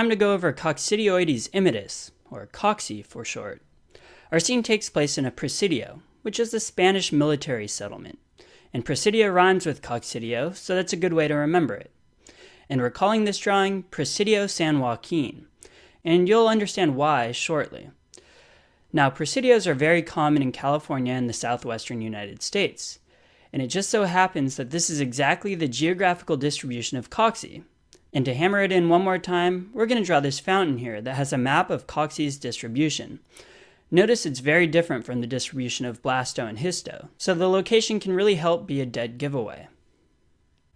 Time to go over Coccidioidomycosi, or Coxy for short. Our scene takes place in a presidio, which is a Spanish military settlement. And presidio rhymes with Coccidio, so that's a good way to remember it. And we're calling this drawing Presidio San Joaquin, and you'll understand why shortly. Now, presidios are very common in California and the southwestern United States, and it just so happens that this is exactly the geographical distribution of Coxy. And to hammer it in one more time, we're going to draw this fountain here that has a map of Coxy's distribution. Notice it's very different from the distribution of blasto and histo, so the location can really help be a dead giveaway.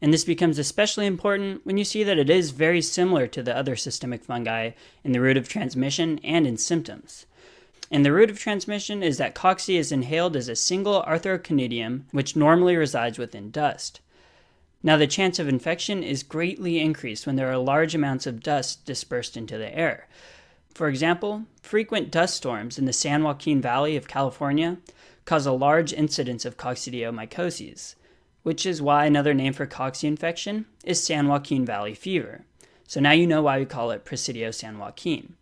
And this becomes especially important when you see that it is very similar to the other systemic fungi in the route of transmission and in symptoms. And the route of transmission is that Coxy is inhaled as a single arthroconidium, which normally resides within dust. Now, the chance of infection is greatly increased when there are large amounts of dust dispersed into the air. For example, frequent dust storms in the San Joaquin Valley of California cause a large incidence of Coccidioidomycosis, which is why another name for Coxy infection is San Joaquin Valley fever. So now you know why we call it Presidio San Joaquin.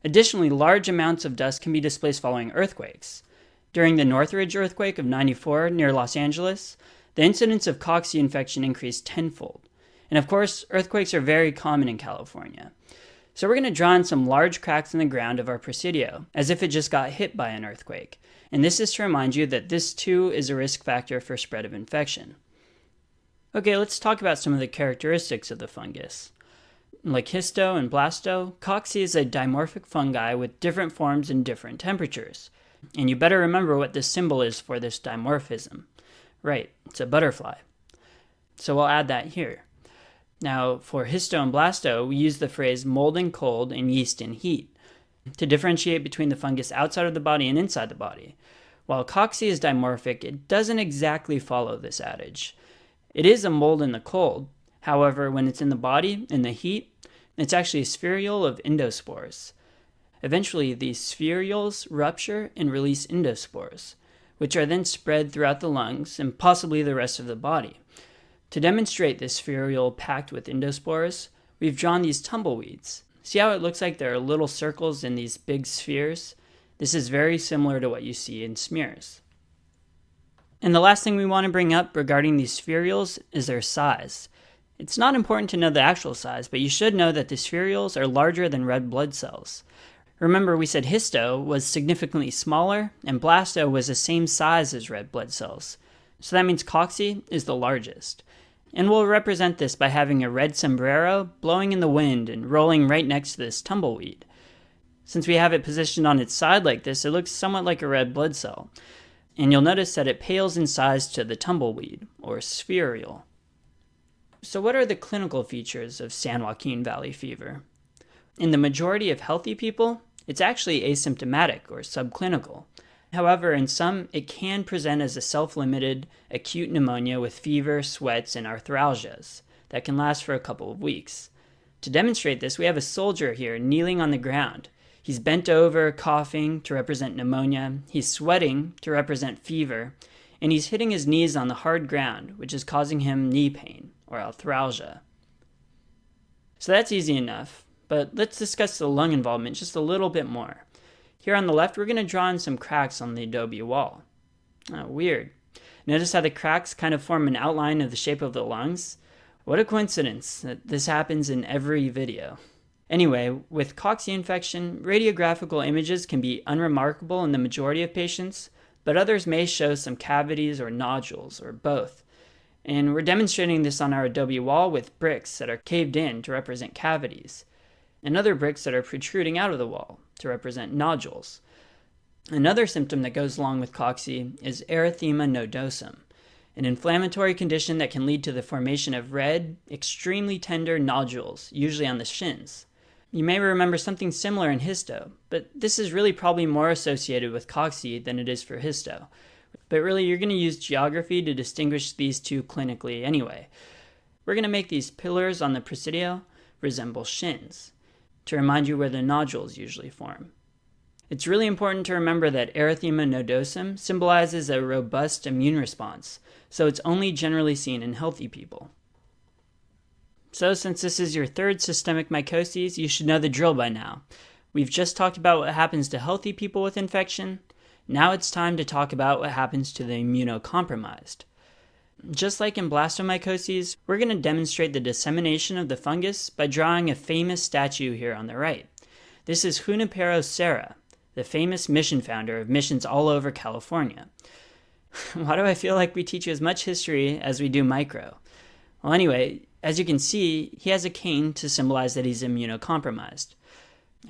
Additionally, large amounts of dust can be displaced following earthquakes. During the Northridge earthquake of '94 near Los Angeles, the incidence of Coxy infection increased tenfold. And of course, earthquakes are very common in California. So we're going to draw in some large cracks in the ground of our presidio, as if it just got hit by an earthquake. And this is to remind you that this too is a risk factor for spread of infection. Okay, let's talk about some of the characteristics of the fungus. Like histo and blasto, Coxy is a dimorphic fungi with different forms and different temperatures. And you better remember what this symbol is for this dimorphism. Right, it's a butterfly. So we'll add that here. Now, for histo and blasto, we use the phrase mold in cold and yeast in heat to differentiate between the fungus outside of the body and inside the body. While Coxy is dimorphic, it doesn't exactly follow this adage. It is a mold in the cold. However, when it's in the body, in the heat, it's actually a spherule of endospores. Eventually, these spherules rupture and release endospores, which are then spread throughout the lungs and possibly the rest of the body. To demonstrate this spherule packed with endospores, we've drawn these tumbleweeds. See how it looks like there are little circles in these big spheres? This is very similar to what you see in smears. And the last thing we want to bring up regarding these spherules is their size. It's not important to know the actual size, but you should know that the spherules are larger than red blood cells. Remember, we said histo was significantly smaller, and blasto was the same size as red blood cells. So that means Coxy is the largest. And we'll represent this by having a red sombrero blowing in the wind and rolling right next to this tumbleweed. Since we have it positioned on its side like this, it looks somewhat like a red blood cell. And you'll notice that it pales in size to the tumbleweed, or spherule. So what are the clinical features of San Joaquin Valley fever? In the majority of healthy people, it's actually asymptomatic or subclinical. However, in some, it can present as a self-limited acute pneumonia with fever, sweats, and arthralgias that can last for a couple of weeks. To demonstrate this, we have a soldier here kneeling on the ground. He's bent over, coughing to represent pneumonia, he's sweating to represent fever, and he's hitting his knees on the hard ground, which is causing him knee pain or arthralgia. So that's easy enough. But let's discuss the lung involvement just a little bit more. Here on the left, we're going to draw in some cracks on the adobe wall. Weird. Notice how the cracks kind of form an outline of the shape of the lungs? What a coincidence that this happens in every video. Anyway, with Coxy infection, radiographical images can be unremarkable in the majority of patients, but others may show some cavities or nodules, or both. And we're demonstrating this on our adobe wall with bricks that are caved in to represent cavities, and other bricks that are protruding out of the wall to represent nodules. Another symptom that goes along with Coxy is erythema nodosum, an inflammatory condition that can lead to the formation of red, extremely tender nodules, usually on the shins. You may remember something similar in histo, but this is really probably more associated with Coxy than it is for histo. But really, you're going to use geography to distinguish these two clinically anyway. We're going to make these pillars on the presidio resemble shins, to remind you where the nodules usually form. It's really important to remember that erythema nodosum symbolizes a robust immune response, so it's only generally seen in healthy people. So since this is your third systemic mycoses, you should know the drill by now. We've just talked about what happens to healthy people with infection. Now it's time to talk about what happens to the immunocompromised. Just like in blastomycoses, we're going to demonstrate the dissemination of the fungus by drawing a famous statue here on the right. This is Junipero Serra, the famous mission founder of missions all over California. Why do I feel like we teach you as much history as we do micro? Well, anyway, as you can see, he has a cane to symbolize that he's immunocompromised.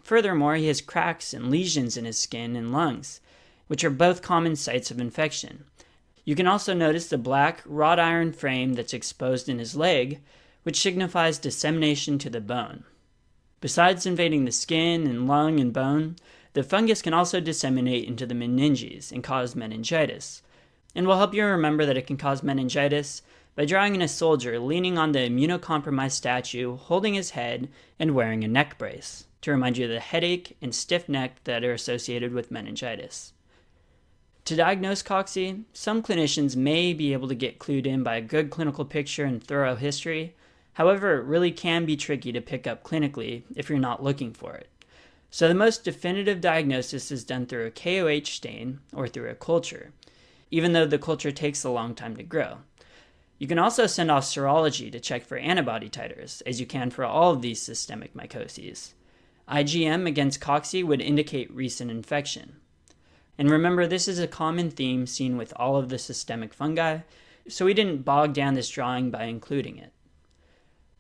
Furthermore, he has cracks and lesions in his skin and lungs, which are both common sites of infection. You can also notice the black wrought iron frame that's exposed in his leg, which signifies dissemination to the bone. Besides invading the skin and lung and bone, the fungus can also disseminate into the meninges and cause meningitis. And we'll help you remember that it can cause meningitis by drawing in a soldier leaning on the immunocompromised statue, holding his head, and wearing a neck brace, to remind you of the headache and stiff neck that are associated with meningitis. To diagnose cocci, some clinicians may be able to get clued in by a good clinical picture and thorough history. However, it really can be tricky to pick up clinically if you're not looking for it. So the most definitive diagnosis is done through a KOH stain or through a culture, even though the culture takes a long time to grow. You can also send off serology to check for antibody titers, as you can for all of these systemic mycoses. IgM against cocci would indicate recent infection. And remember, this is a common theme seen with all of the systemic fungi, so we didn't bog down this drawing by including it.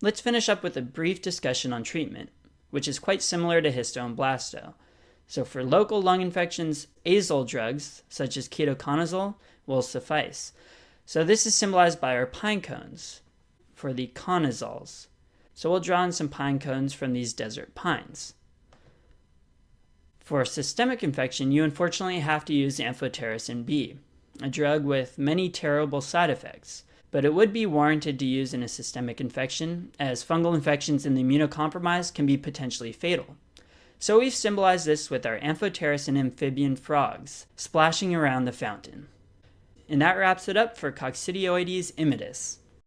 Let's finish up with a brief discussion on treatment, which is quite similar to histo and blasto. So for local lung infections, azole drugs, such as ketoconazole, will suffice. So this is symbolized by our pine cones for the conazoles. So we'll draw in some pine cones from these desert pines. For systemic infection, you unfortunately have to use amphotericin B, a drug with many terrible side effects, but it would be warranted to use in a systemic infection, as fungal infections in the immunocompromised can be potentially fatal. So we've symbolized this with our amphotericin amphibian frogs splashing around the fountain. And that wraps it up for Coccidioides immitis.